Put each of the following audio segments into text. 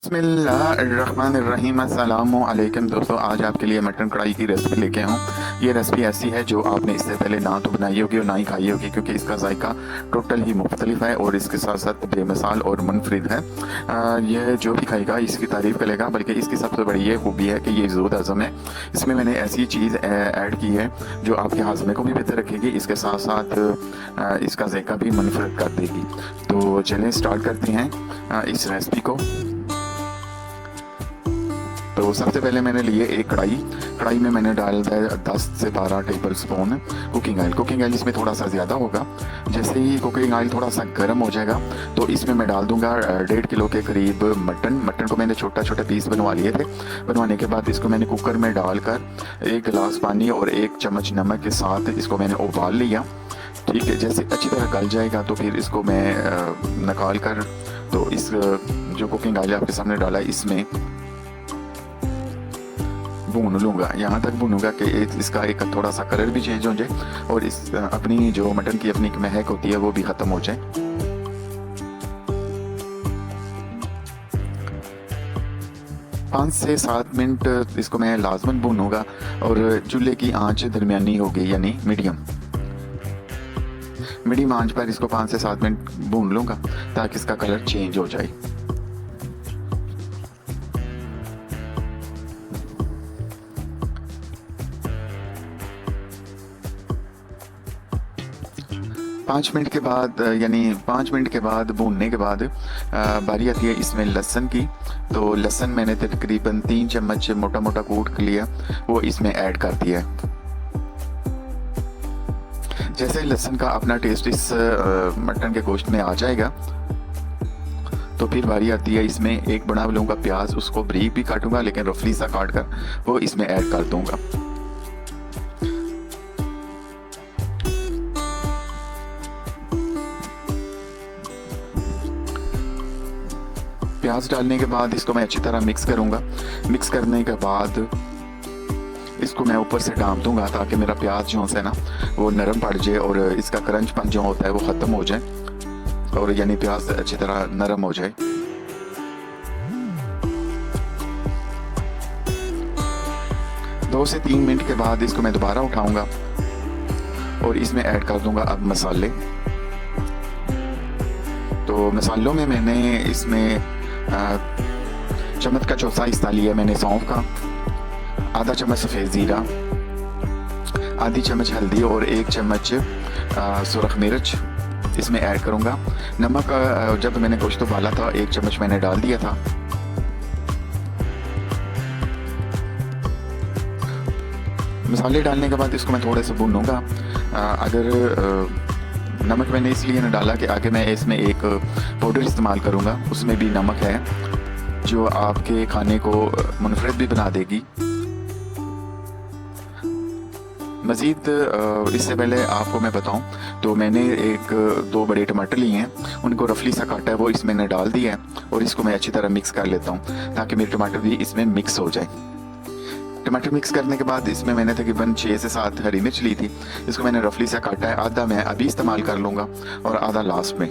बिस्मिल्लाहिर्रहमानिर्रहीम अस्सलामु अलैकुम दोस्तों, आज आपके लिए मटन कढ़ाई की रेसिपी लेके आया हूँ। ये रेसिपी ऐसी है जो आपने इससे पहले ना तो बनाई होगी और ना ही खाई होगी, क्योंकि इसका जायका टोटल ही मुख्तलिफ है और इसके साथ साथ बेमिसाल और मुनफरिद है। ये जो भी खाएगा इसकी तारीफ़ करेगा, बल्कि इसकी सबसे बड़ी ये खूबी है कि ये ज़रूर हज़म है। इसमें मैंने ऐसी चीज़ ऐड की है जो आपके हाजमे को भी बेहतर रखेगी, इसके साथ साथ इसका जायका भी मुनफरिद कर देगी। तो चलिए स्टार्ट करते हैं इस रेसिपी को। तो सबसे पहले मैंने लिए एक कढ़ाई में मैंने डाल दिया 10 से 12 table spoon cooking oil. Cooking oil इसमें थोड़ा सा ज़्यादा होगा। जैसे ही कुकिंग ऑयल थोड़ा सा गर्म हो जाएगा तो इसमें मैं डाल दूंगा 1.5 किलो के करीब मटन को मैंने छोटा छोटा पीस बनवा लिए थे। बनवाने के बाद इसको मैंने कुकर में डालकर 1 गिलास पानी और 1 चम्मच नमक के साथ इसको मैंने उबाल लिया। ठीक है, जैसे अच्छी तरह गल जाएगा तो फिर इसको मैं निकाल कर तो इस जो कुकिंग ऑयल आपके सामने डाला इसमें भून लूँगा। यहाँ तक भूनूंगा कि इसका एक थोड़ा सा कलर भी चेंज हो जाए और इस अपनी जो मटन की अपनी महक होती है वो भी ख़त्म हो जाए। पाँच से 7 मिनट इसको मैं लाजमन भूनूंगा और चूल्हे की आंच दरमियानी होगी, यानी मीडियम आंच पर इसको 5 से 7 मिनट भून लूँगा ताकि इसका कलर चेंज हो जाए। पाँच मिनट के बाद भूनने के बाद बारी आती है इसमें लहसुन की। तो लहसुन मैंने तकरीबन 3 चम्मच मोटा मोटा कूट लिया, वो इसमें ऐड कर दिया। जैसे लहसुन का अपना टेस्ट इस मटन के गोश्त में आ जाएगा तो फिर बारी आती है इसमें एक बड़ा लूँगा प्याज, उसको बारीक भी काटूंगा लेकिन रफली सा काट कर वो इसमें ऐड कर दूंगा। प्याज डालने के बाद इसको मैं अच्छी तरह मिक्स करूंगा। मिक्स करने के बाद इसको मैं ऊपर से डाल दूंगा ताकि मेरा प्याज जो है ना वो नरम पड़ जाए और इसका क्रंचपन जो होता है वो ख़त्म हो जाए और यानी प्याज अच्छी तरह नरम हो जाए। दो से 3 मिनट के बाद इसको मैं दोबारा उठाऊंगा और इसमें ऐड कर दूंगा अब मसाले। तो मसालों में मैंने इसमें चम्मच का चौथा हिस्सा लिया मैंने सौंफ का, आधा चम्मच सफ़ेद ज़ीरा, आधी चम्मच हल्दी और 1 चम्मच सुरख मिर्च इसमें ऐड करूँगा। नमक जब मैंने गोश्त उबाला था 1 चम्मच मैंने डाल दिया था। मसाले डालने के बाद इसको मैं थोड़े से भूनूंगा। अगर नमक मैंने इसलिए न डाला कि आगे मैं इसमें एक पाउडर इस्तेमाल करूँगा, उसमें भी नमक है जो आपके खाने को मुनफरिद भी बना देगी। मज़ीद इससे पहले आपको मैं बताऊं तो मैंने 1-2 बड़े टमाटर लिए हैं, उनको रफली सा काटा है वो इसमें मैंने डाल दिया है और इसको मैं अच्छी तरह मिक्स कर लेता हूं ताकि मेरे टमाटर भी इसमें मिक्स हो जाए। टमाटर मिक्स करने के बाद इसमें मैंने तकरीबन 6 से 7 हरी मिर्च ली थी, इसको मैंने रफली सा काटा है। आधा मैं अभी इस्तेमाल कर लूँगा और आधा लास्ट में,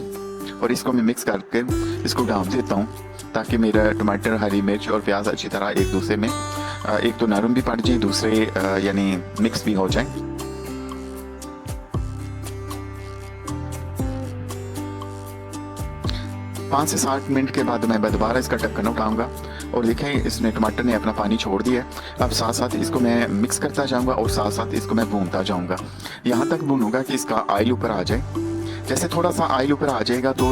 और इसको मैं मिक्स करके इसको डाल देता हूँ ताकि मेरा टमाटर, हरी मिर्च और प्याज अच्छी तरह एक दूसरे में एक तो नरम भी पड़ जाए, दूसरे यानी मिक्स भी हो जाए। पाँच से 7 मिनट के बाद मैं दोबारा इसका ढक्कन उठाऊंगा और देखें इसने टमाटर ने अपना पानी छोड़ दिया है। अब साथ साथ इसको मैं मिक्स करता जाऊंगा और साथ साथ इसको मैं भूनता जाऊंगा, यहाँ तक भूनूंगा कि इसका ऑयल ऊपर आ जाए। जैसे थोड़ा सा ऑयल ऊपर आ जाएगा तो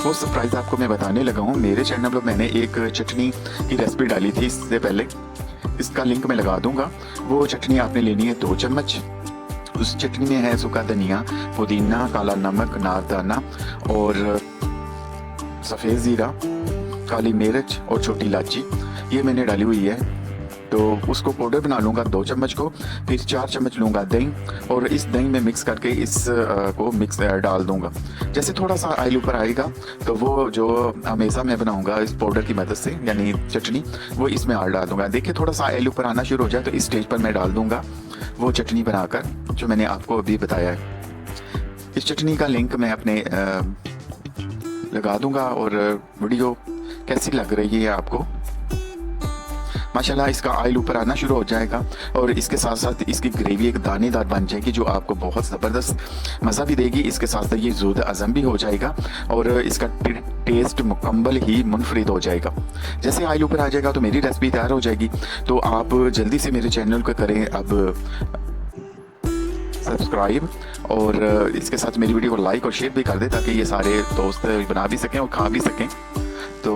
वो सरप्राइज़ आपको मैं बताने लगा हूँ। मेरे चैनल पर मैंने एक चटनी की रेसिपी डाली थी इससे पहले, इसका लिंक मैं लगा दूंगा। वो चटनी आपने लेनी है 2 चम्मच। उस चटनी में है सूखा धनिया, पुदीना, काला नमक, नारदाना और सफ़ेद ज़ीरा, काली मिर्च और छोटी इलायची, ये मैंने डाली हुई है। तो उसको पाउडर बना लूँगा 2 चम्मच को, फिर 4 चम्मच लूँगा दही और इस दही में मिक्स करके इस को मिक्स डाल दूँगा। जैसे थोड़ा सा ऑयल ऊपर आएगा तो वो जो हमेशा मैं बनाऊँगा इस पाउडर की मदद से यानी चटनी, वो इसमें डाल दूँगा। देखिए थोड़ा सा ऑयल ऊपर आना शुरू हो जाए तो इस स्टेज पर मैं डाल दूँगा वो चटनी बनाकर जो मैंने आपको अभी बताया है। इस चटनी का लिंक मैं अपने लगा दूंगा और वीडियो कैसी लग रही है आपको। माशाल्लाह इसका ऑयल ऊपर आना शुरू हो जाएगा और इसके साथ साथ इसकी ग्रेवी एक दानेदार बन जाएगी जो आपको बहुत ज़बरदस्त मज़ा भी देगी। इसके साथ साथ ये ज़ूद अज़म भी हो जाएगा और इसका टेस्ट मुकम्मल ही मुनफरिद हो जाएगा। जैसे ऑयल ऊपर आ जाएगा तो मेरी रेसिपी तैयार हो जाएगी। तो आप जल्दी से मेरे चैनल को करें अब सब्सक्राइब और इसके साथ मेरी वीडियो को लाइक और शेयर भी कर दें ताकि ये सारे दोस्त बना भी सकें और खा भी सकें। तो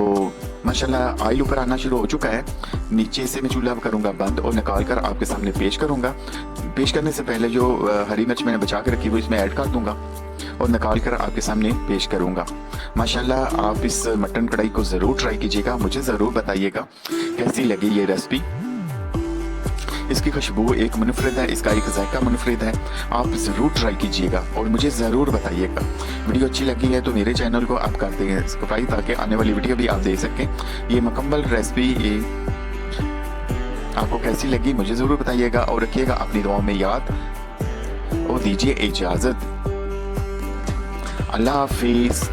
माशाल्लाह ऑयल ऊपर आना शुरू हो चुका है। नीचे से मैं चूल्हा करूँगा बंद और निकाल कर आपके सामने पेश करूँगा। पेश करने से पहले जो हरी मिर्च मैंने बचा के रखी हुई इसमें ऐड कर दूँगा और निकाल कर आपके सामने पेश करूँगा। माशाल्लाह आप इस मटन कढ़ाई को ज़रूर ट्राई कीजिएगा, मुझे ज़रूर बताइएगा कैसी लगी ये रेसिपी। इसकी खुशबू एक मुनफरिद है, इसका एक जायका मुनफरिद है। आप ज़रूर ट्राई कीजिएगा और मुझे ज़रूर बताइएगा। वीडियो अच्छी लगी है तो मेरे चैनल को आप कर दें सब्सक्राइब ताकि आने वाली वीडियो भी आप देख सकें। ये मुकम्मल रेसिपी आपको कैसी लगी मुझे ज़रूर बताइएगा और रखिएगा अपनी दुआओं में याद और दीजिए इजाज़त। अल्लाह हाफिज़।